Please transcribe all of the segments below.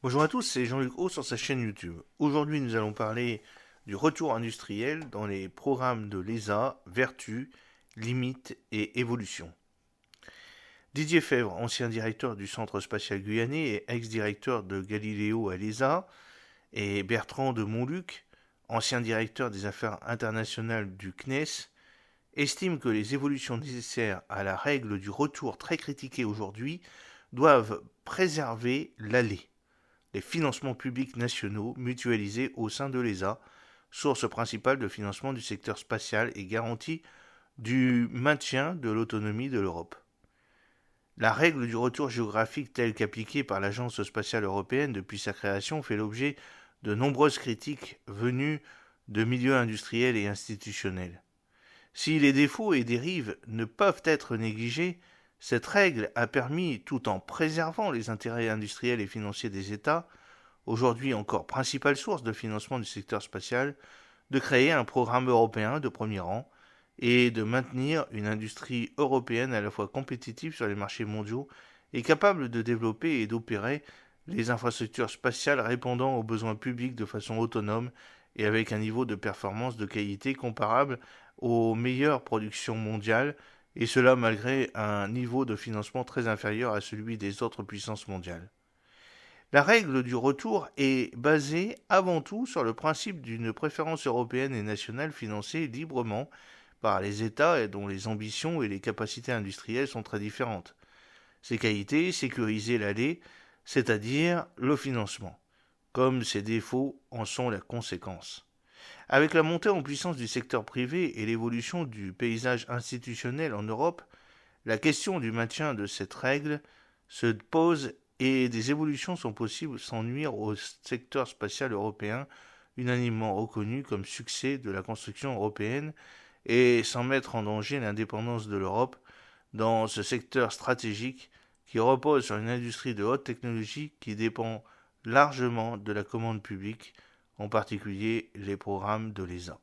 Bonjour à tous, c'est Jean-Luc Haut sur sa chaîne YouTube. Aujourd'hui, nous allons parler du retour industriel dans les programmes de l'ESA, Vertu, Limites et Évolution. Didier Fèvre, ancien directeur du Centre spatial guyanais et ex-directeur de Galileo à l'ESA, et Bertrand de Montluc, ancien directeur des affaires internationales du CNES, estiment que les évolutions nécessaires à la règle du retour très critiquée aujourd'hui doivent préserver l'allée, les financements publics nationaux mutualisés au sein de l'ESA, source principale de financement du secteur spatial et garantie du maintien de l'autonomie de l'Europe. La règle du retour géographique telle qu'appliquée par l'Agence spatiale européenne depuis sa création fait l'objet de nombreuses critiques venues de milieux industriels et institutionnels. Si les défauts et dérives ne peuvent être négligés, cette règle a permis, tout en préservant les intérêts industriels et financiers des États, aujourd'hui encore principale source de financement du secteur spatial, de créer un programme européen de premier rang et de maintenir une industrie européenne à la fois compétitive sur les marchés mondiaux et capable de développer et d'opérer les infrastructures spatiales répondant aux besoins publics de façon autonome et avec un niveau de performance de qualité comparable aux meilleures productions mondiales, et cela malgré un niveau de financement très inférieur à celui des autres puissances mondiales. La règle du retour est basée avant tout sur le principe d'une préférence européenne et nationale financée librement par les États et dont les ambitions et les capacités industrielles sont très différentes. Ses qualités, sécuriser l'aller, c'est-à-dire le financement, comme ses défauts en sont la conséquence. Avec la montée en puissance du secteur privé et l'évolution du paysage institutionnel en Europe, la question du maintien de cette règle se pose et des évolutions sont possibles sans nuire au secteur spatial européen, unanimement reconnu comme succès de la construction européenne, et sans mettre en danger l'indépendance de l'Europe dans ce secteur stratégique qui repose sur une industrie de haute technologie qui dépend largement de la commande publique, en particulier les programmes de l'ESA.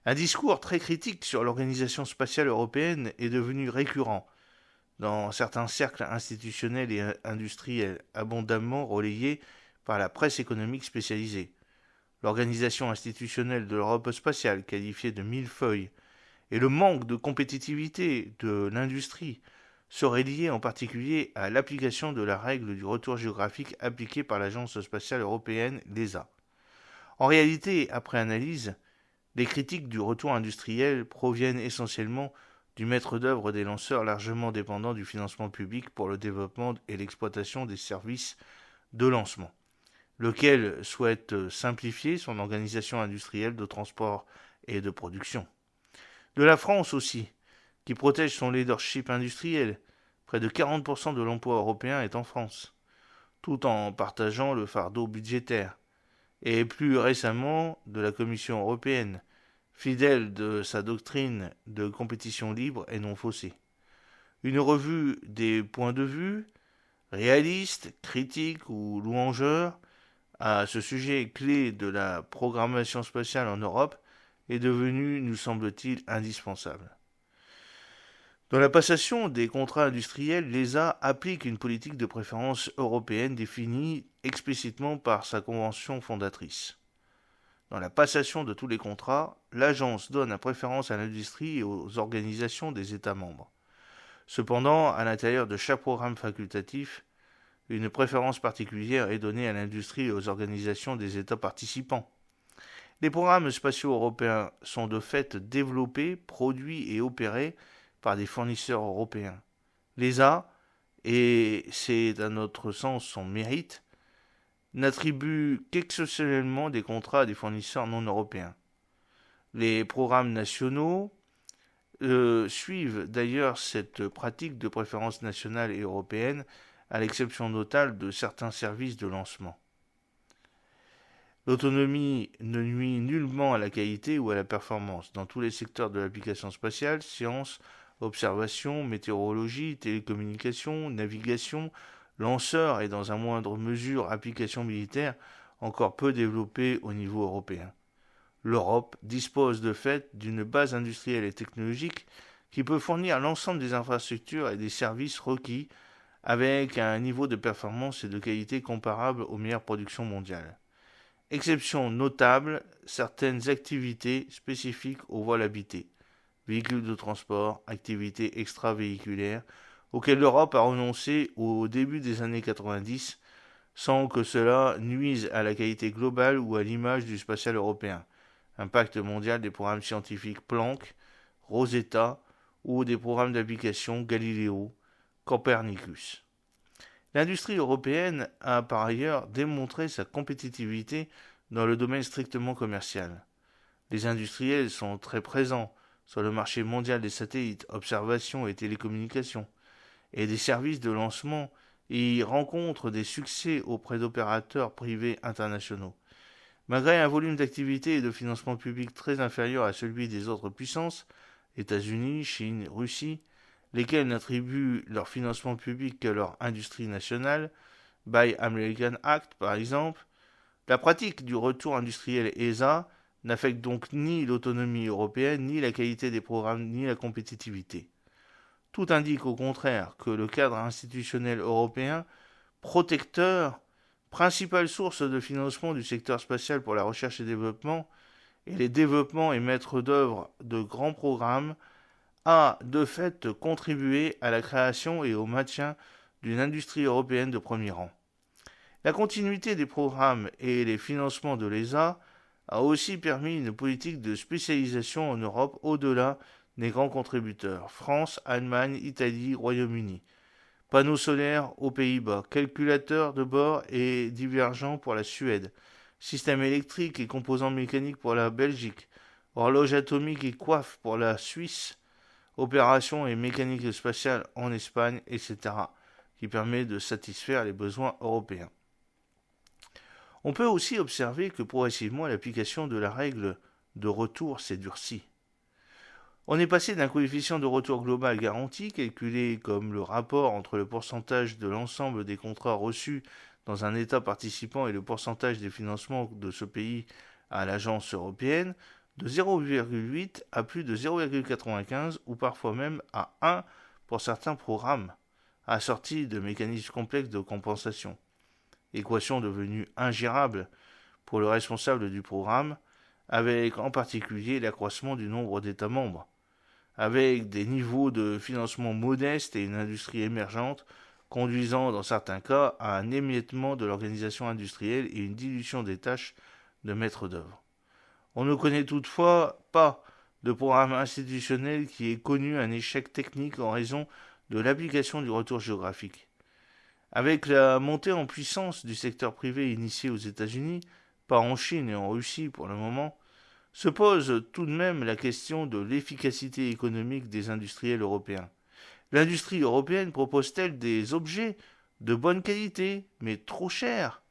Un discours très critique sur l'organisation spatiale européenne est devenu récurrent dans certains cercles institutionnels et industriels, abondamment relayés par la presse économique spécialisée. L'organisation institutionnelle de l'Europe spatiale, qualifiée de millefeuille, et le manque de compétitivité de l'industrie seraient liés en particulier à l'application de la règle du retour géographique appliquée par l'Agence spatiale européenne, l'ESA. En réalité, après analyse, les critiques du retour industriel proviennent essentiellement du maître d'œuvre des lanceurs largement dépendant du financement public pour le développement et l'exploitation des services de lancement, lequel souhaite simplifier son organisation industrielle de transport et de production. De la France aussi, qui protège son leadership industriel, près de 40% de l'emploi européen est en France, tout en partageant le fardeau budgétaire, et plus récemment de la Commission européenne, fidèle de sa doctrine de compétition libre et non faussée. Une revue des points de vue, réalistes, critiques ou louangeurs, à ce sujet clé de la programmation spatiale en Europe est devenue, nous semble-t-il, indispensable. Dans la passation des contrats industriels, l'ESA applique une politique de préférence européenne définie explicitement par sa convention fondatrice. Dans la passation de tous les contrats, l'agence donne la préférence à l'industrie et aux organisations des États membres. Cependant, à l'intérieur de chaque programme facultatif, une préférence particulière est donnée à l'industrie et aux organisations des États participants. Les programmes spatiaux européens sont de fait développés, produits et opérés par des fournisseurs européens. L'ESA, et c'est à notre sens son mérite, n'attribue qu'exceptionnellement des contrats à des fournisseurs non européens. Les programmes nationaux suivent d'ailleurs cette pratique de préférence nationale et européenne, à l'exception notable de certains services de lancement. L'autonomie ne nuit nullement à la qualité ou à la performance. Dans tous les secteurs de l'application spatiale, sciences, observation, météorologie, télécommunications, navigation, lanceurs et dans un moindre mesure applications militaires, encore peu développées au niveau européen. L'Europe dispose de fait d'une base industrielle et technologique qui peut fournir l'ensemble des infrastructures et des services requis avec un niveau de performance et de qualité comparable aux meilleures productions mondiales. Exception notable, certaines activités spécifiques au vol habité, véhicules de transport, activités extravéhiculaires, auxquelles l'Europe a renoncé au début des années 90, sans que cela nuise à la qualité globale ou à l'image du spatial européen. Impact mondial des programmes scientifiques Planck, Rosetta ou des programmes d'application Galileo, Copernicus. L'industrie européenne a par ailleurs démontré sa compétitivité dans le domaine strictement commercial. Les industriels sont très présents sur le marché mondial des satellites, observation et télécommunications, et des services de lancement y rencontrent des succès auprès d'opérateurs privés internationaux. Malgré un volume d'activité et de financement public très inférieur à celui des autres puissances, États-Unis, Chine, Russie, lesquels n'attribuent leur financement public qu'à leur industrie nationale, Buy American Act par exemple, la pratique du retour industriel ESA n'affecte donc ni l'autonomie européenne, ni la qualité des programmes, ni la compétitivité. Tout indique au contraire que le cadre institutionnel européen, protecteur, principale source de financement du secteur spatial pour la recherche et développement, et les développements et maîtres d'œuvre de grands programmes, a de fait contribué à la création et au maintien d'une industrie européenne de premier rang. La continuité des programmes et les financements de l'ESA a aussi permis une politique de spécialisation en Europe au-delà des grands contributeurs, France, Allemagne, Italie, Royaume-Uni. Panneaux solaires aux Pays-Bas, calculateurs de bord et divergents pour la Suède, système électrique et composants mécaniques pour la Belgique, horloge atomique et coiffe pour la Suisse, opérations et mécanique spatiale en Espagne, etc., qui permet de satisfaire les besoins européens. On peut aussi observer que progressivement l'application de la règle de retour s'est durcie. On est passé d'un coefficient de retour global garanti, calculé comme le rapport entre le pourcentage de l'ensemble des contrats reçus dans un État participant et le pourcentage des financements de ce pays à l'agence européenne, de 0,8 à plus de 0,95 ou parfois même à 1 pour certains programmes, assortis de mécanismes complexes de compensation. Équation devenue ingérable pour le responsable du programme, avec en particulier l'accroissement du nombre d'États membres. Avec des niveaux de financement modestes et une industrie émergente, conduisant dans certains cas à un émiettement de l'organisation industrielle et une dilution des tâches de maître d'œuvre. On ne connaît toutefois pas de programme institutionnel qui ait connu un échec technique en raison de l'application du retour géographique. Avec la montée en puissance du secteur privé initié aux États-Unis, pas en Chine et en Russie pour le moment, se pose tout de même la question de l'efficacité économique des industriels européens. L'industrie européenne propose-t-elle des objets de bonne qualité, mais trop chers,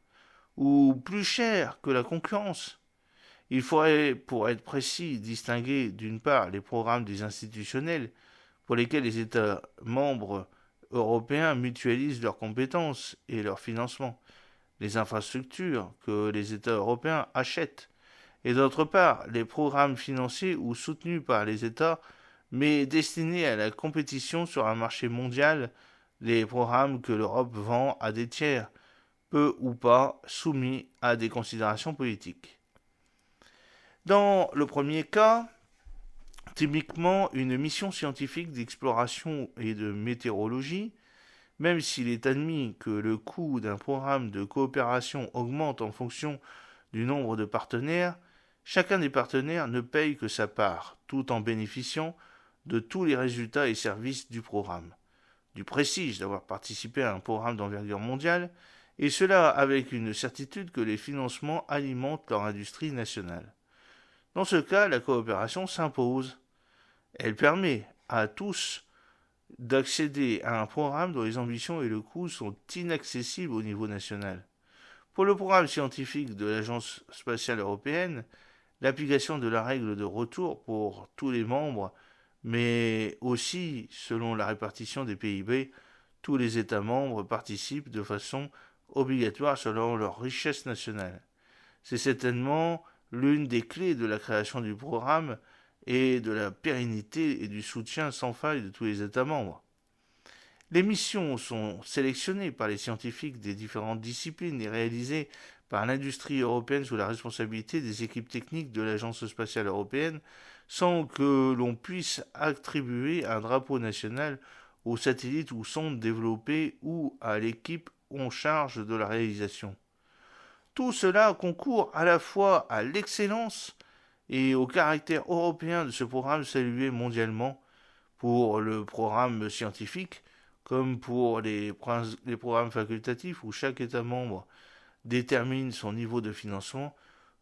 ou plus chers que la concurrence? Il faudrait, pour être précis, distinguer d'une part les programmes des institutionnels, pour lesquels les États membres européens mutualisent leurs compétences et leurs financements, les infrastructures que les États européens achètent, et d'autre part les programmes financés ou soutenus par les États, mais destinés à la compétition sur un marché mondial, les programmes que l'Europe vend à des tiers, peu ou pas soumis à des considérations politiques. Dans le premier cas, typiquement une mission scientifique d'exploration et de météorologie, même s'il est admis que le coût d'un programme de coopération augmente en fonction du nombre de partenaires, chacun des partenaires ne paye que sa part, tout en bénéficiant de tous les résultats et services du programme. Du prestige d'avoir participé à un programme d'envergure mondiale, et cela avec une certitude que les financements alimentent leur industrie nationale. Dans ce cas, la coopération s'impose. Elle permet à tous d'accéder à un programme dont les ambitions et le coût sont inaccessibles au niveau national. Pour le programme scientifique de l'Agence spatiale européenne, l'application de la règle de retour pour tous les membres, mais aussi, selon la répartition des PIB, tous les États membres participent de façon obligatoire selon leur richesse nationale. C'est certainement l'une des clés de la création du programme et de la pérennité et du soutien sans faille de tous les États membres. Les missions sont sélectionnées par les scientifiques des différentes disciplines et réalisées par l'industrie européenne sous la responsabilité des équipes techniques de l'Agence spatiale européenne, sans que l'on puisse attribuer un drapeau national aux satellites ou sondes développés ou à l'équipe en charge de la réalisation. Tout cela concourt à la fois à l'excellence et au caractère européen de ce programme salué mondialement pour le programme scientifique comme pour les programmes facultatifs où chaque État membre détermine son niveau de financement.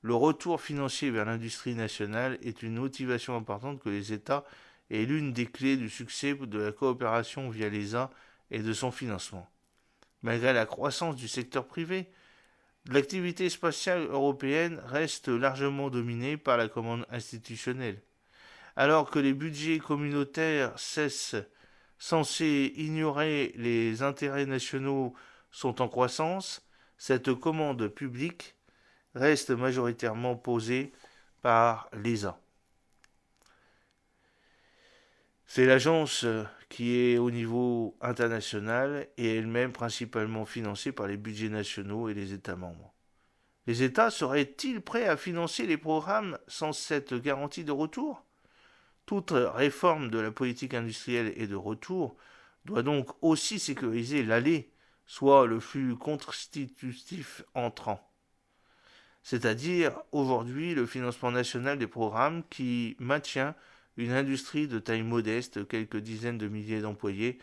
Le retour financier vers l'industrie nationale est une motivation importante que les États est l'une des clés du succès de la coopération via l'ESA et de son financement. Malgré la croissance du secteur privé, l'activité spatiale européenne reste largement dominée par la commande institutionnelle. Alors que les budgets communautaires censés ignorer les intérêts nationaux sont en croissance, cette commande publique reste majoritairement posée par l'ESA. C'est l'agence qui est au niveau international et elle-même principalement financée par les budgets nationaux et les États membres. Les États seraient-ils prêts à financer les programmes sans cette garantie de retour ? Toute réforme de la politique industrielle et de retour doit donc aussi sécuriser l'aller, soit le flux constitutif entrant. C'est-à-dire aujourd'hui le financement national des programmes qui maintient une industrie de taille modeste, quelques dizaines de milliers d'employés,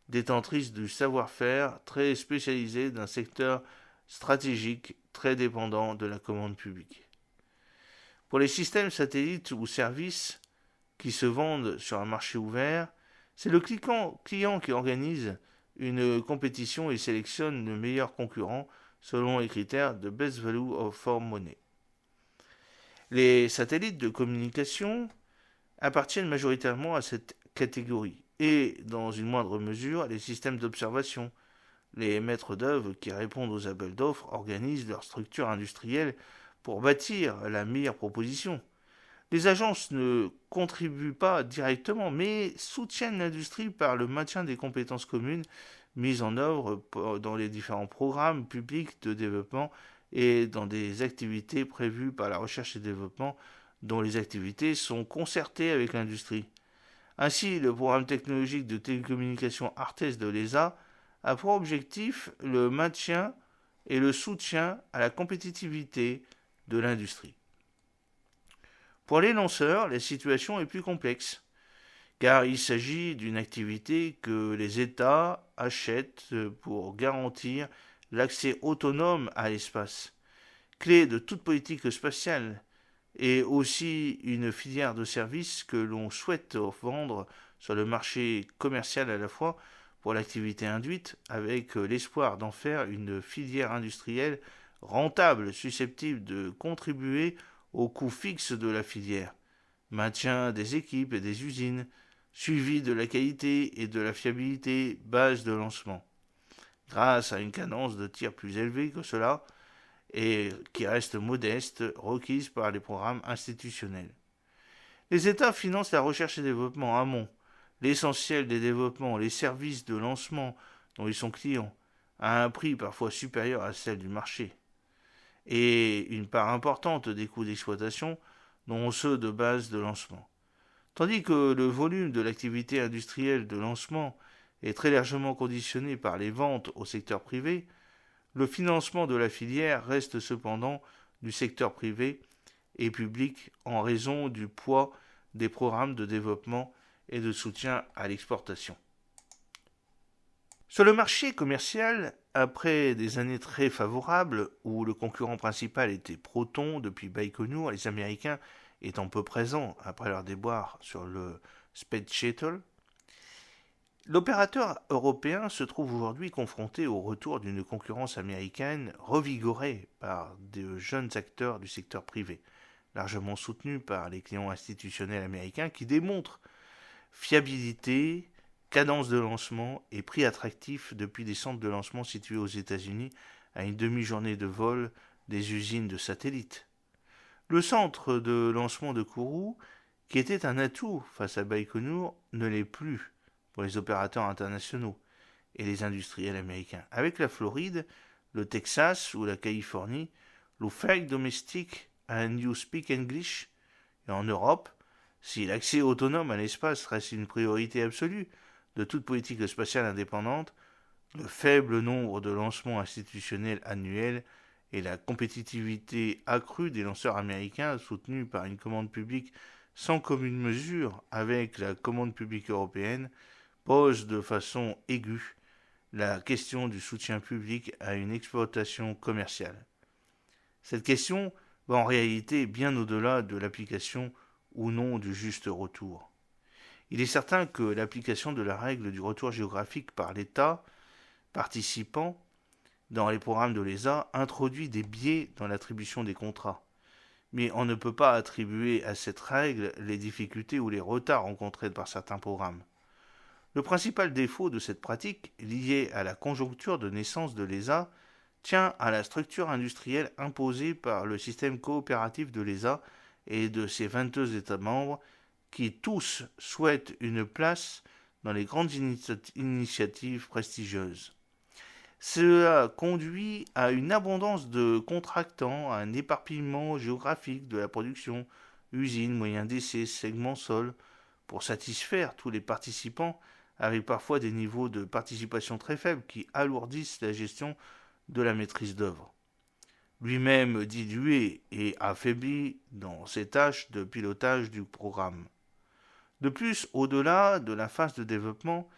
détentrice du savoir-faire très spécialisé d'un secteur stratégique très dépendant de la commande publique. Pour les systèmes satellites ou services qui se vendent sur un marché ouvert, c'est le client qui organise une compétition et sélectionne le meilleur concurrent selon les critères de Best Value for Money. Les satellites de communication appartiennent majoritairement à cette catégorie et, dans une moindre mesure, les systèmes d'observation. Les maîtres d'œuvre qui répondent aux appels d'offres organisent leur structure industrielle pour bâtir la meilleure proposition. Les agences ne contribuent pas directement, mais soutiennent l'industrie par le maintien des compétences communes mises en œuvre dans les différents programmes publics de développement et dans des activités prévues par la recherche et développement dont les activités sont concertées avec l'industrie. Ainsi, le programme technologique de télécommunications ARTES de l'ESA a pour objectif le maintien et le soutien à la compétitivité de l'industrie. Pour les lanceurs, la situation est plus complexe, car il s'agit d'une activité que les États achètent pour garantir l'accès autonome à l'espace, clé de toute politique spatiale, et aussi une filière de services que l'on souhaite vendre sur le marché commercial à la fois pour l'activité induite, avec l'espoir d'en faire une filière industrielle rentable, susceptible de contribuer au coût fixe de la filière, maintien des équipes et des usines, suivi de la qualité et de la fiabilité, base de lancement. Grâce à une cadence de tir plus élevée que cela, et qui reste modeste, requise par les programmes institutionnels. Les États financent la recherche et développement amont, l'essentiel des développements, les services de lancement dont ils sont clients, à un prix parfois supérieur à celle du marché, et une part importante des coûts d'exploitation, dont ceux de base de lancement. Tandis que le volume de l'activité industrielle de lancement est très largement conditionné par les ventes au secteur privé, le financement de la filière reste cependant du secteur privé et public en raison du poids des programmes de développement et de soutien à l'exportation. Sur le marché commercial, après des années très favorables où le concurrent principal était Proton depuis Baïkonour, les Américains étant peu présents après leur déboire sur le Space Shuttle, l'opérateur européen se trouve aujourd'hui confronté au retour d'une concurrence américaine revigorée par de jeunes acteurs du secteur privé, largement soutenus par les clients institutionnels américains qui démontrent fiabilité, cadence de lancement et prix attractif depuis des centres de lancement situés aux États-Unis à une demi-journée de vol des usines de satellites. Le centre de lancement de Kourou, qui était un atout face à Baïkonour, ne l'est plus pour les opérateurs internationaux, et les industriels américains. Avec la Floride, le Texas ou la Californie, l'offert domestique and you speak English. Et en Europe, si l'accès autonome à l'espace reste une priorité absolue de toute politique spatiale indépendante, le faible nombre de lancements institutionnels annuels et la compétitivité accrue des lanceurs américains soutenus par une commande publique sans commune mesure avec la commande publique européenne posent de façon aiguë la question du soutien public à une exploitation commerciale. Cette question va en réalité bien au-delà de l'application ou non du juste retour. Il est certain que l'application de la règle du retour géographique par l'État participant dans les programmes de l'ESA introduit des biais dans l'attribution des contrats. Mais on ne peut pas attribuer à cette règle les difficultés ou les retards rencontrés par certains programmes. Le principal défaut de cette pratique, lié à la conjoncture de naissance de l'ESA, tient à la structure industrielle imposée par le système coopératif de l'ESA et de ses 22 États membres qui tous souhaitent une place dans les grandes initiatives prestigieuses. Cela conduit à une abondance de contractants, à un éparpillement géographique de la production, usines, moyens d'essai, segments sol, pour satisfaire tous les participants, avec parfois des niveaux de participation très faibles qui alourdissent la gestion de la maîtrise d'œuvre. Lui-même dilué et affaibli dans ses tâches de pilotage du programme. De plus, au-delà de la phase de développement,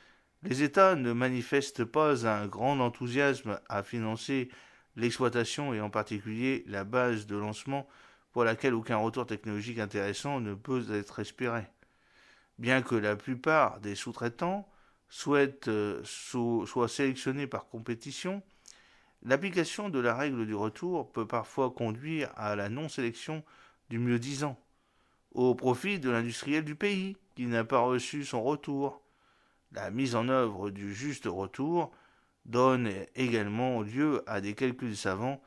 les États ne manifestent pas un grand enthousiasme à financer l'exploitation et en particulier la base de lancement pour laquelle aucun retour technologique intéressant ne peut être espéré. Bien que la plupart des sous-traitants soient sélectionnés par compétition, l'application de la règle du retour peut parfois conduire à la non-sélection du mieux-disant, au profit de l'industriel du pays qui n'a pas reçu son retour. La mise en œuvre du juste retour donne également lieu à des calculs savants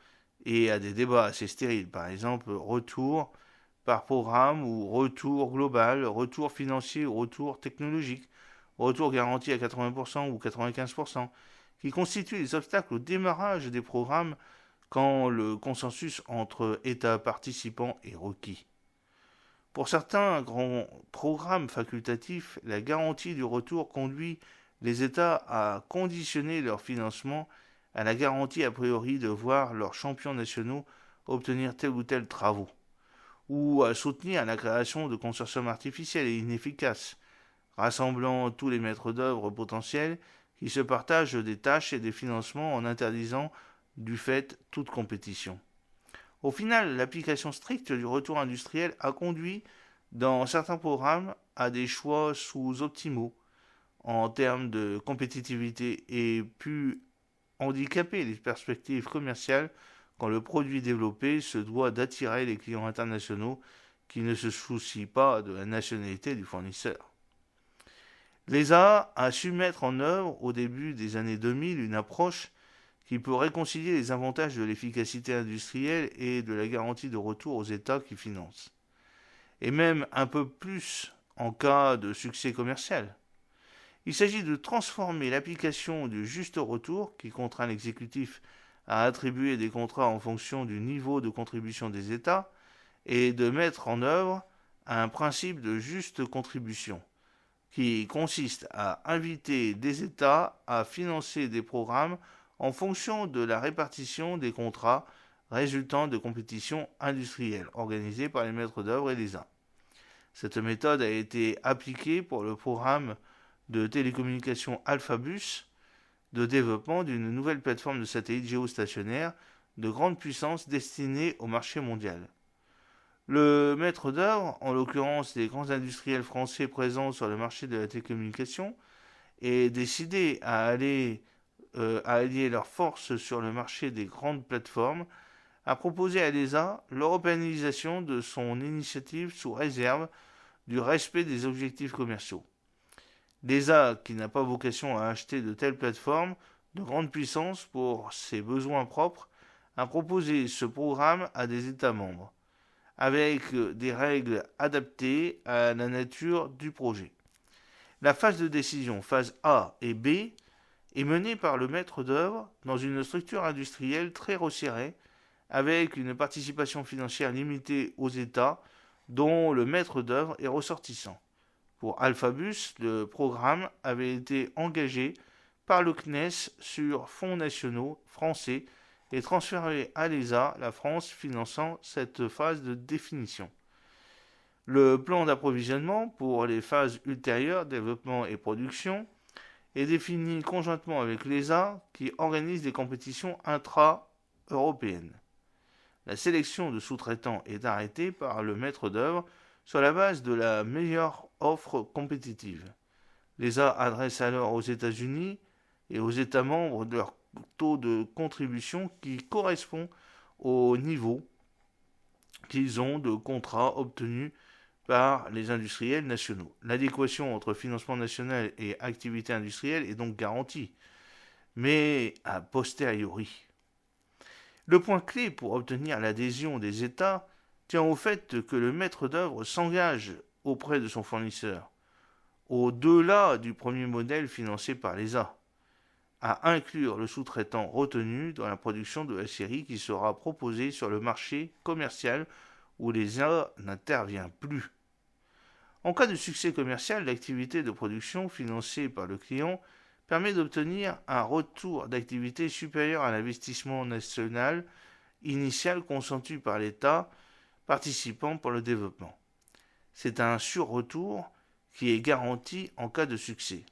et à des débats assez stériles. Par exemple, retour par programme ou retour global, retour financier ou retour technologique, retour garanti à 80% ou 95%, qui constituent les obstacles au démarrage des programmes quand le consensus entre États participants est requis. Pour certains grands programmes facultatifs, la garantie du retour conduit les États à conditionner leur financement à la garantie a priori de voir leurs champions nationaux obtenir tel ou tel travaux, ou à soutenir la création de consortiums artificiels et inefficaces, rassemblant tous les maîtres d'œuvre potentiels qui se partagent des tâches et des financements en interdisant du fait toute compétition. Au final, l'application stricte du retour industriel a conduit, dans certains programmes, à des choix sous-optimaux en termes de compétitivité et pu handicaper les perspectives commerciales quand le produit développé se doit d'attirer les clients internationaux qui ne se soucient pas de la nationalité du fournisseur. L'ESA a su mettre en œuvre au début des années 2000 une approche qui peut réconcilier les avantages de l'efficacité industrielle et de la garantie de retour aux États qui financent. Et même un peu plus en cas de succès commercial. Il s'agit de transformer l'application du juste retour, qui contraint l'exécutif à attribuer des contrats en fonction du niveau de contribution des États, et de mettre en œuvre un principe de juste contribution, qui consiste à inviter des États à financer des programmes en fonction de la répartition des contrats résultant de compétitions industrielles organisées par les maîtres d'œuvre et l'ESA. Cette méthode a été appliquée pour le programme de télécommunications Alphabus de développement d'une nouvelle plateforme de satellites géostationnaires de grande puissance destinée au marché mondial. Le maître d'œuvre, en l'occurrence les grands industriels français présents sur le marché de la télécommunication, est décidé à allier leurs forces sur le marché des grandes plateformes, a proposé à l'ESA l'européanisation de son initiative sous réserve du respect des objectifs commerciaux. L'ESA, qui n'a pas vocation à acheter de telles plateformes de grande puissance pour ses besoins propres, a proposé ce programme à des États membres, avec des règles adaptées à la nature du projet. La phase de décision, phase A et B, est menée par le maître d'œuvre dans une structure industrielle très resserrée, avec une participation financière limitée aux États dont le maître d'œuvre est ressortissant. Pour Alphabus, le programme avait été engagé par le CNES sur fonds nationaux français et transféré à l'ESA, la France finançant cette phase de définition. Le plan d'approvisionnement pour les phases ultérieures, développement et production, est défini conjointement avec l'ESA qui organise des compétitions intra-européennes. La sélection de sous-traitants est arrêtée par le maître d'œuvre sur la base de la meilleure offre compétitive. L'ESA adresse alors aux États-Unis et aux États membres leur taux de contribution qui correspond au niveau qu'ils ont de contrats obtenus par les industriels nationaux. L'adéquation entre financement national et activité industrielle est donc garantie, mais a posteriori. Le point clé pour obtenir l'adhésion des États tient au fait que le maître d'œuvre s'engage auprès de son fournisseur, au-delà du premier modèle financé par l'ESA, à inclure le sous-traitant retenu dans la production de la série qui sera proposée sur le marché commercial où l'ESA n'intervient plus. En cas de succès commercial, l'activité de production financée par le client permet d'obtenir un retour d'activité supérieur à l'investissement national initial consenti par l'État participant pour le développement. C'est un sur-retour qui est garanti en cas de succès.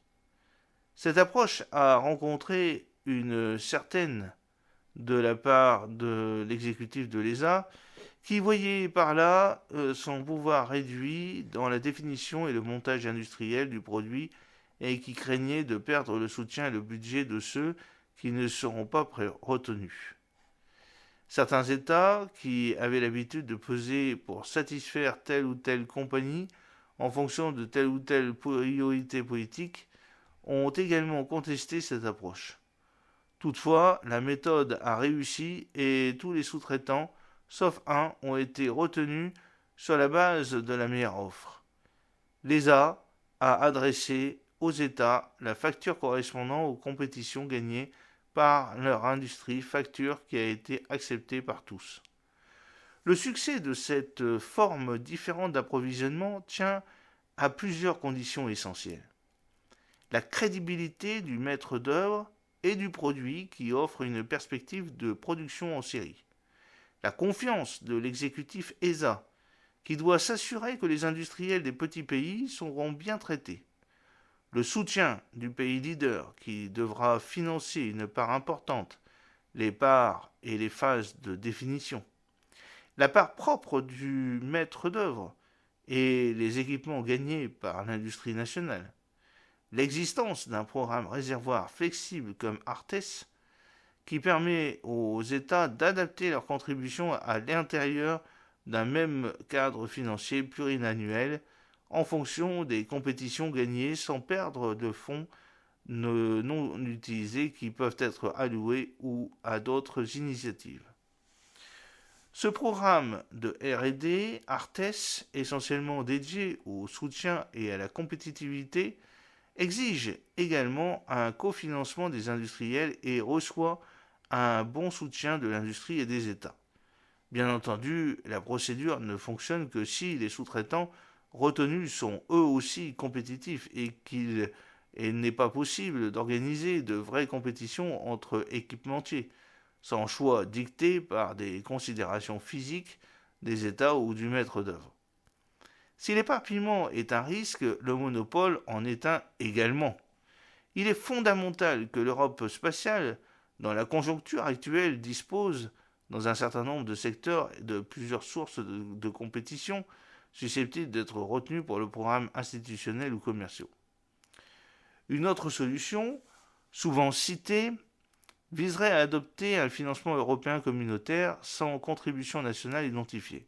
Cette approche a rencontré une certaine de la part de l'exécutif de l'ESA, qui voyait par là son pouvoir réduit dans la définition et le montage industriel du produit et qui craignait de perdre le soutien et le budget de ceux qui ne seront pas retenus. Certains États, qui avaient l'habitude de peser pour satisfaire telle ou telle compagnie en fonction de telle ou telle priorité politique, ont également contesté cette approche. Toutefois, la méthode a réussi et tous les sous-traitants, sauf un, ont été retenus sur la base de la meilleure offre. L'ESA a adressé aux États la facture correspondant aux compétitions gagnées par leur industrie, facture qui a été acceptée par tous. Le succès de cette forme différente d'approvisionnement tient à plusieurs conditions essentielles. La crédibilité du maître d'œuvre et du produit qui offre une perspective de production en série. La confiance de l'exécutif ESA, qui doit s'assurer que les industriels des petits pays seront bien traités. Le soutien du pays leader, qui devra financer une part importante, les parts et les phases de définition. La part propre du maître d'œuvre et les équipements gagnés par l'industrie nationale. L'existence d'un programme réservoir flexible comme ARTES, qui permet aux États d'adapter leurs contributions à l'intérieur d'un même cadre financier pluriannuel en fonction des compétitions gagnées sans perdre de fonds non utilisés qui peuvent être alloués ou à d'autres initiatives. Ce programme de R&D, ARTES, essentiellement dédié au soutien et à la compétitivité, exige également un cofinancement des industriels et reçoit un bon soutien de l'industrie et des États. Bien entendu, la procédure ne fonctionne que si les sous-traitants retenus sont eux aussi compétitifs et qu'il n'est pas possible d'organiser de vraies compétitions entre équipementiers, sans choix dicté par des considérations physiques des États ou du maître d'œuvre. Si l'éparpillement est un risque, le monopole en est un également. Il est fondamental que l'Europe spatiale, dans la conjoncture actuelle, dispose, dans un certain nombre de secteurs, de plusieurs sources de compétition susceptibles d'être retenues pour le programme institutionnel ou commerciaux. Une autre solution, souvent citée, viserait à adopter un financement européen communautaire sans contribution nationale identifiée.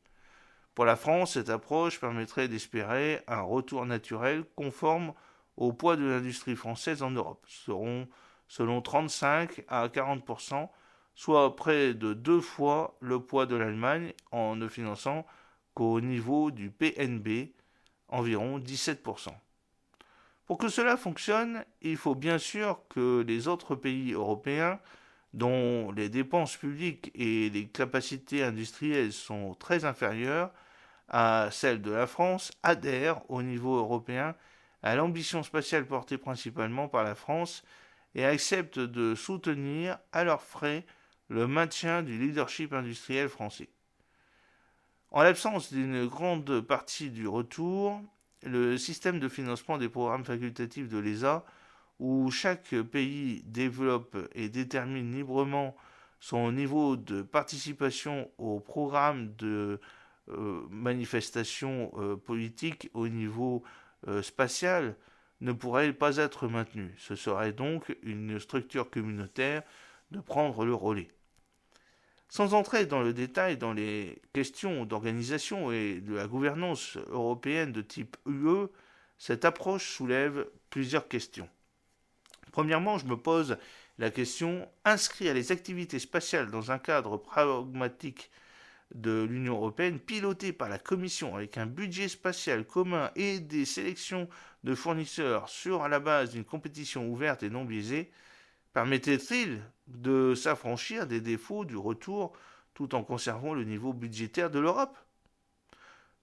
Pour la France, cette approche permettrait d'espérer un retour naturel conforme au poids de l'industrie française en Europe, seront selon 35 à 40%, soit près de 2 fois le poids de l'Allemagne en ne finançant qu'au niveau du PNB, environ 17%. Pour que cela fonctionne, il faut bien sûr que les autres pays européens, dont les dépenses publiques et les capacités industrielles sont très inférieures à celles de la France, adhèrent au niveau européen à l'ambition spatiale portée principalement par la France et acceptent de soutenir à leurs frais le maintien du leadership industriel français. En l'absence d'une grande partie du retour, le système de financement des programmes facultatifs de l'ESA, où chaque pays développe et détermine librement son niveau de participation au programme de manifestation politique au niveau spatial, ne pourrait pas être maintenu. Ce serait donc une structure communautaire de prendre le relais. Sans entrer dans le détail dans les questions d'organisation et de la gouvernance européenne de type UE, cette approche soulève plusieurs questions. Premièrement, je me pose la question: inscrire les activités spatiales dans un cadre pragmatique de l'Union européenne, piloté par la Commission avec un budget spatial commun et des sélections de fournisseurs sur la base d'une compétition ouverte et non biaisée, permettait-il de s'affranchir des défauts du retour tout en conservant le niveau budgétaire de l'Europe?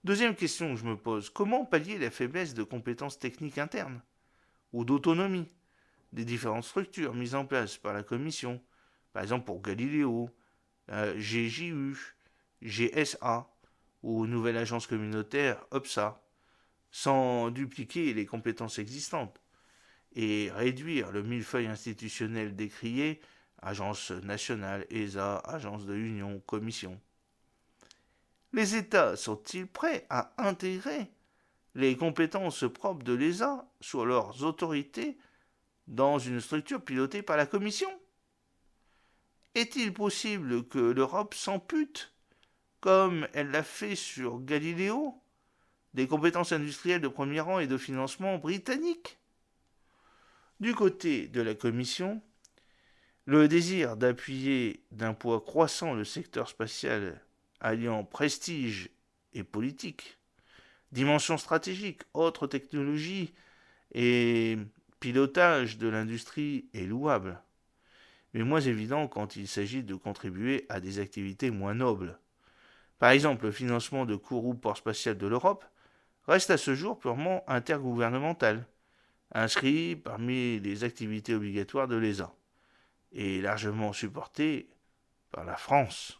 Deuxième question que je me pose: comment pallier la faiblesse de compétences techniques internes ou d'autonomie des différentes structures mises en place par la Commission, par exemple pour Galileo, GJU, GSA ou nouvelle agence communautaire OPSA, sans dupliquer les compétences existantes et réduire le millefeuille institutionnel décrié: agence nationale, ESA, agence de l'Union, commission. Les États sont-ils prêts à intégrer les compétences propres de l'ESA sur leurs autorités dans une structure pilotée par la Commission? Est-il possible que l'Europe s'ampute, comme elle l'a fait sur Galileo, des compétences industrielles de premier rang et de financement britanniques? Du côté de la Commission, le désir d'appuyer d'un poids croissant le secteur spatial, alliant prestige et politique, dimension stratégique, autres technologies et pilotage de l'industrie est louable, mais moins évident quand il s'agit de contribuer à des activités moins nobles. Par exemple, le financement de Kourou Port Spatial de l'Europe reste à ce jour purement intergouvernemental, inscrit parmi les activités obligatoires de l'ESA, et largement supporté par la France.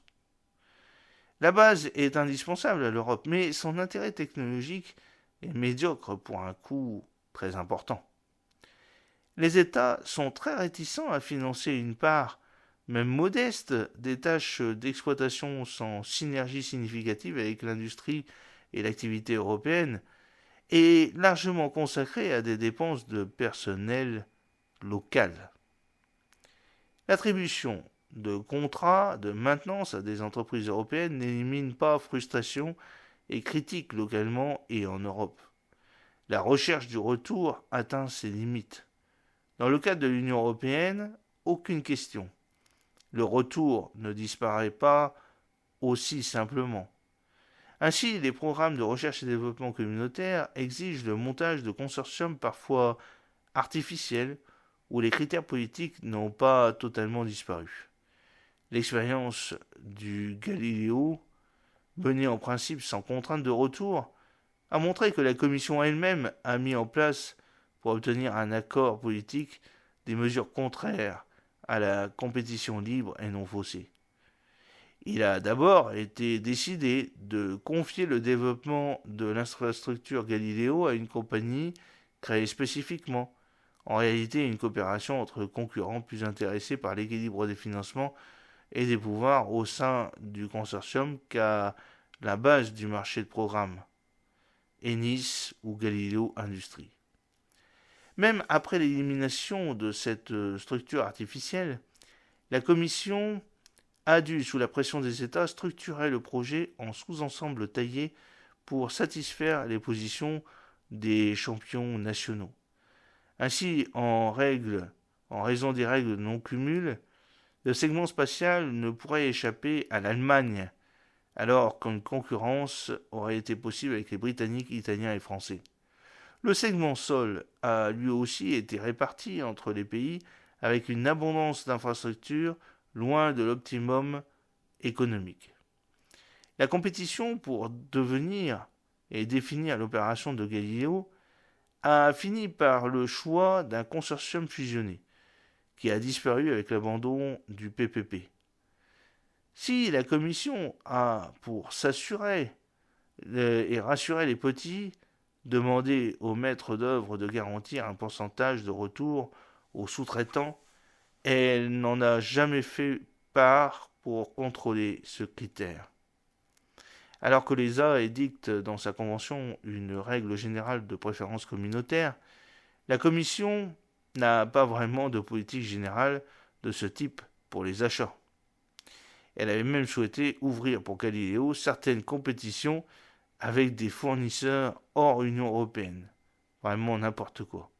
La base est indispensable à l'Europe, mais son intérêt technologique est médiocre pour un coût très important. Les États sont très réticents à financer une part, même modeste, des tâches d'exploitation sans synergie significative avec l'industrie et l'activité européenne, et largement consacrée à des dépenses de personnel local. L'attribution de contrats de maintenance à des entreprises européennes n'élimine pas frustration et critiques localement et en Europe. La recherche du retour atteint ses limites. Dans le cadre de l'Union européenne, aucune question. Le retour ne disparaît pas aussi simplement. Ainsi, les programmes de recherche et développement communautaire exigent le montage de consortiums parfois artificiels où les critères politiques n'ont pas totalement disparu. L'expérience du Galileo, menée en principe sans contrainte de retour, a montré que la Commission elle-même a mis en place, pour obtenir un accord politique, des mesures contraires à la compétition libre et non faussée. Il a d'abord été décidé de confier le développement de l'infrastructure Galileo à une compagnie créée spécifiquement, en réalité une coopération entre concurrents plus intéressés par l'équilibre des financements et des pouvoirs au sein du consortium qu'à la base du marché de programme, Enis ou Galileo Industries. Même après l'élimination de cette structure artificielle, la Commission a dû, sous la pression des États, structurer le projet en sous-ensembles taillés pour satisfaire les positions des champions nationaux. Ainsi, en raison des règles de non-cumul, le segment spatial ne pourrait échapper à l'Allemagne, alors qu'une concurrence aurait été possible avec les Britanniques, Italiens et Français. Le segment sol a lui aussi été réparti entre les pays avec une abondance d'infrastructures loin de l'optimum économique. La compétition pour devenir et définir l'opération de Galileo a fini par le choix d'un consortium fusionné, qui a disparu avec l'abandon du PPP. Si la Commission a, pour s'assurer et rassurer les petits, demandé aux maîtres d'œuvre de garantir un pourcentage de retour aux sous-traitants, elle n'en a jamais fait part pour contrôler ce critère. Alors que l'ESA édicte dans sa convention une règle générale de préférence communautaire, la Commission n'a pas vraiment de politique générale de ce type pour les achats. Elle avait même souhaité ouvrir pour Galileo certaines compétitions avec des fournisseurs hors Union européenne. Vraiment n'importe quoi.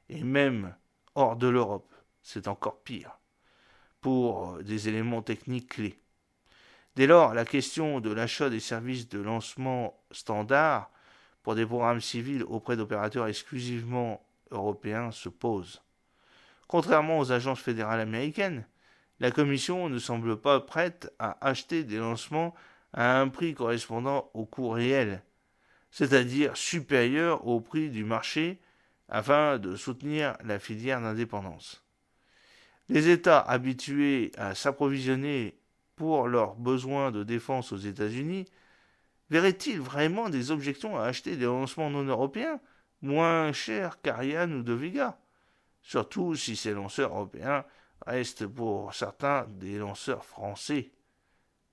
Et même hors de l'Europe, c'est encore pire, pour des éléments techniques clés. Dès lors, la question de l'achat des services de lancement standard pour des programmes civils auprès d'opérateurs exclusivement européens se pose. Contrairement aux agences fédérales américaines, la Commission ne semble pas prête à acheter des lancements à un prix correspondant au coût réel, c'est-à-dire supérieur au prix du marché, afin de soutenir la filière d'indépendance. Les États habitués à s'approvisionner pour leurs besoins de défense aux États-Unis verraient-ils vraiment des objections à acheter des lancements non européens moins chers qu'Ariane ou de Vega, surtout si ces lanceurs européens restent pour certains des lanceurs français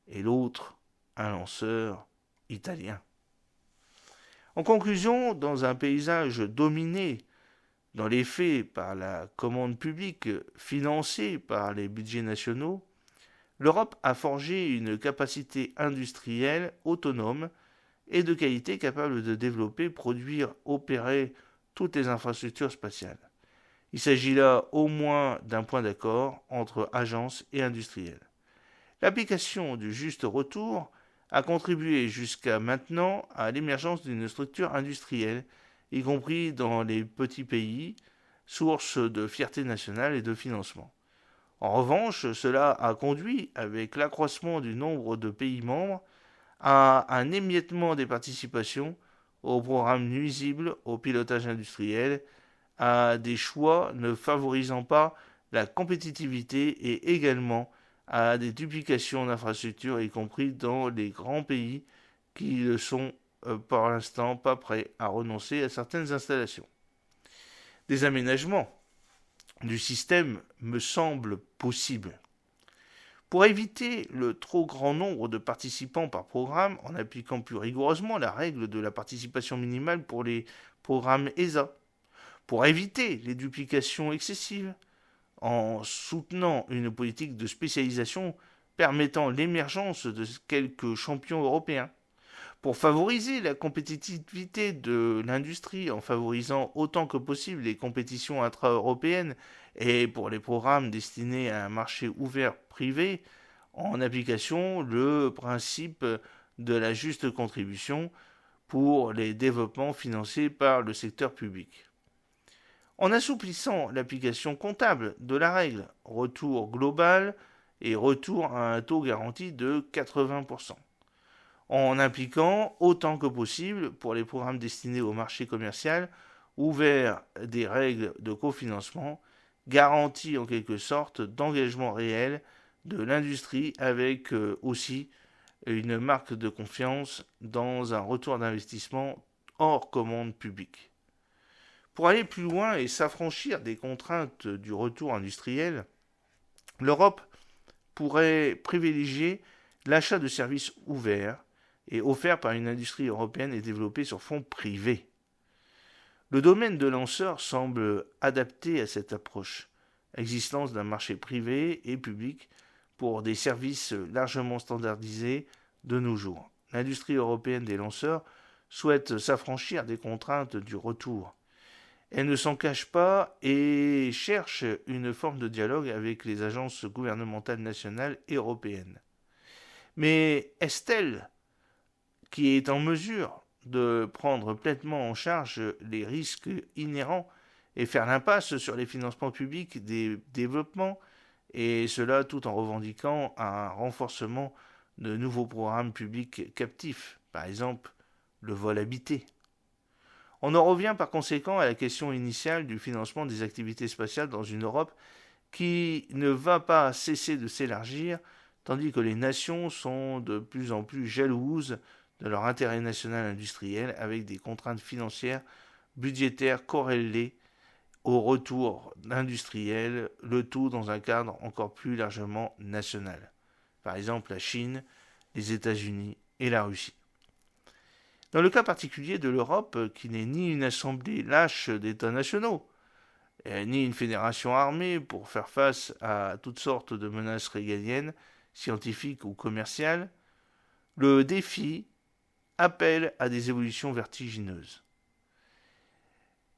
et l'autre un lanceur italien. En conclusion, dans un paysage dominé dans les faits par la commande publique financée par les budgets nationaux, l'Europe a forgé une capacité industrielle autonome et de qualité capable de développer, produire, opérer toutes les infrastructures spatiales. Il s'agit là au moins d'un point d'accord entre agences et industriels. L'application du juste retour a contribué jusqu'à maintenant à l'émergence d'une structure industrielle, y compris dans les petits pays, source de fierté nationale et de financement. En revanche, cela a conduit, avec l'accroissement du nombre de pays membres, à un émiettement des participations, aux programmes nuisibles au pilotage industriel, à des choix ne favorisant pas la compétitivité et également à des duplications d'infrastructures, y compris dans les grands pays qui ne sont pour l'instant pas prêts à renoncer à certaines installations. Des aménagements du système me semblent possibles. Pour éviter le trop grand nombre de participants par programme, en appliquant plus rigoureusement la règle de la participation minimale pour les programmes ESA, pour éviter les duplications excessives, en soutenant une politique de spécialisation permettant l'émergence de quelques champions européens, pour favoriser la compétitivité de l'industrie en favorisant autant que possible les compétitions intra-européennes et pour les programmes destinés à un marché ouvert privé, en application le principe de la juste contribution pour les développements financés par le secteur public. En assouplissant l'application comptable de la règle retour global et retour à un taux garanti de 80%, en impliquant autant que possible pour les programmes destinés au marché commercial ouvert des règles de cofinancement, garanties en quelque sorte d'engagement réel de l'industrie avec aussi une marque de confiance dans un retour d'investissement hors commande publique. Pour aller plus loin et s'affranchir des contraintes du retour industriel, l'Europe pourrait privilégier l'achat de services ouverts et offerts par une industrie européenne et développée sur fonds privés. Le domaine de lanceurs semble adapté à cette approche, existence d'un marché privé et public pour des services largement standardisés de nos jours. L'industrie européenne des lanceurs souhaite s'affranchir des contraintes du retour. Elle ne s'en cache pas et cherche une forme de dialogue avec les agences gouvernementales nationales et européennes. Mais est-ce elle qui est en mesure de prendre pleinement en charge les risques inhérents et faire l'impasse sur les financements publics des développements, et cela tout en revendiquant un renforcement de nouveaux programmes publics captifs, par exemple le vol habité. On en revient par conséquent à la question initiale du financement des activités spatiales dans une Europe qui ne va pas cesser de s'élargir, tandis que les nations sont de plus en plus jalouses de leur intérêt national industriel avec des contraintes financières, budgétaires corrélées au retour industriel, le tout dans un cadre encore plus largement national. Par exemple la Chine, les États-Unis et la Russie. Dans le cas particulier de l'Europe, qui n'est ni une assemblée lâche d'États nationaux, ni une fédération armée pour faire face à toutes sortes de menaces régaliennes, scientifiques ou commerciales, le défi appelle à des évolutions vertigineuses.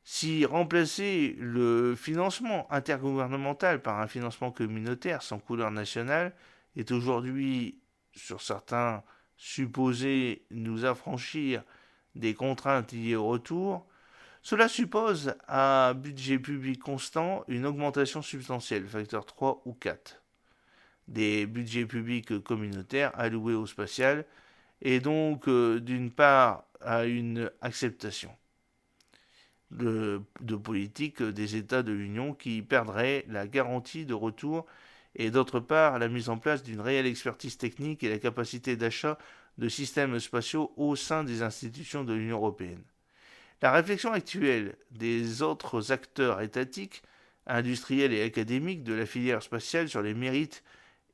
Si remplacer le financement intergouvernemental par un financement communautaire sans couleur nationale est aujourd'hui, sur certains, supposé nous affranchir des contraintes liées au retour, cela suppose à budget public constant une augmentation substantielle, facteur 3 ou 4, des budgets publics communautaires alloués au spatial, et donc d'une part à une acceptation de politique des États de l'Union qui perdraient la garantie de retour, et d'autre part la mise en place d'une réelle expertise technique et la capacité d'achat de systèmes spatiaux au sein des institutions de l'Union européenne. La réflexion actuelle des autres acteurs étatiques, industriels et académiques de la filière spatiale sur les mérites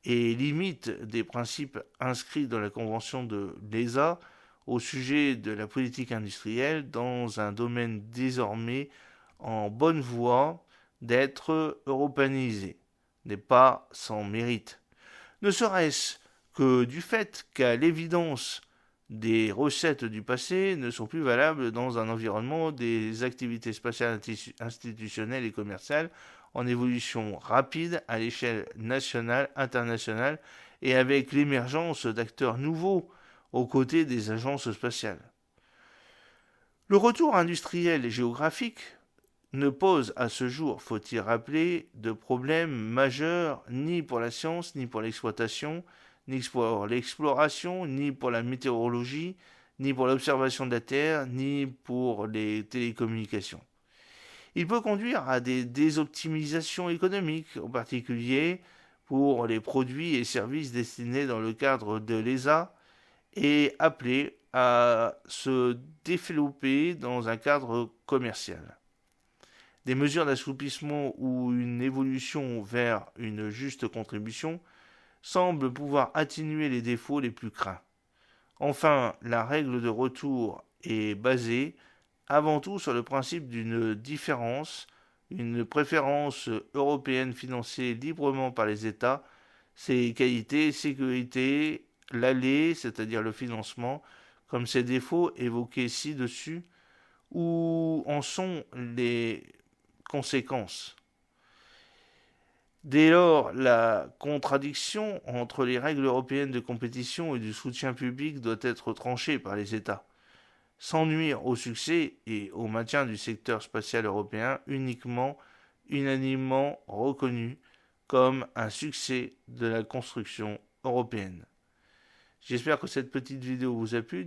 et limites des principes inscrits dans la Convention de l'ESA au sujet de la politique industrielle dans un domaine désormais en bonne voie d'être européanisé, n'est pas sans mérite. Ne serait-ce que du fait qu'à l'évidence, des recettes du passé ne sont plus valables dans un environnement des activités spatiales institutionnelles et commerciales en évolution rapide à l'échelle nationale, internationale et avec l'émergence d'acteurs nouveaux aux côtés des agences spatiales. Le retour industriel et géographique ne pose à ce jour, faut-il rappeler, de problème majeur ni pour la science, ni pour l'exploitation, ni pour l'exploration, ni pour la météorologie, ni pour l'observation de la Terre, ni pour les télécommunications. Il peut conduire à des désoptimisations économiques, en particulier pour les produits et services destinés dans le cadre de l'ESA et appelés à se développer dans un cadre commercial. Des mesures d'assouplissement ou une évolution vers une juste contribution semblent pouvoir atténuer les défauts les plus craints. Enfin, la règle de retour est basée avant tout sur le principe d'une différence, une préférence européenne financée librement par les États, ses qualités, sécurité, l'aller, c'est-à-dire le financement, comme ses défauts évoqués ci-dessus, où en sont les conséquences. Dès lors, la contradiction entre les règles européennes de compétition et du soutien public doit être tranchée par les États, sans nuire au succès et au maintien du secteur spatial européen uniquement, unanimement reconnu comme un succès de la construction européenne. J'espère que cette petite vidéo vous a plu.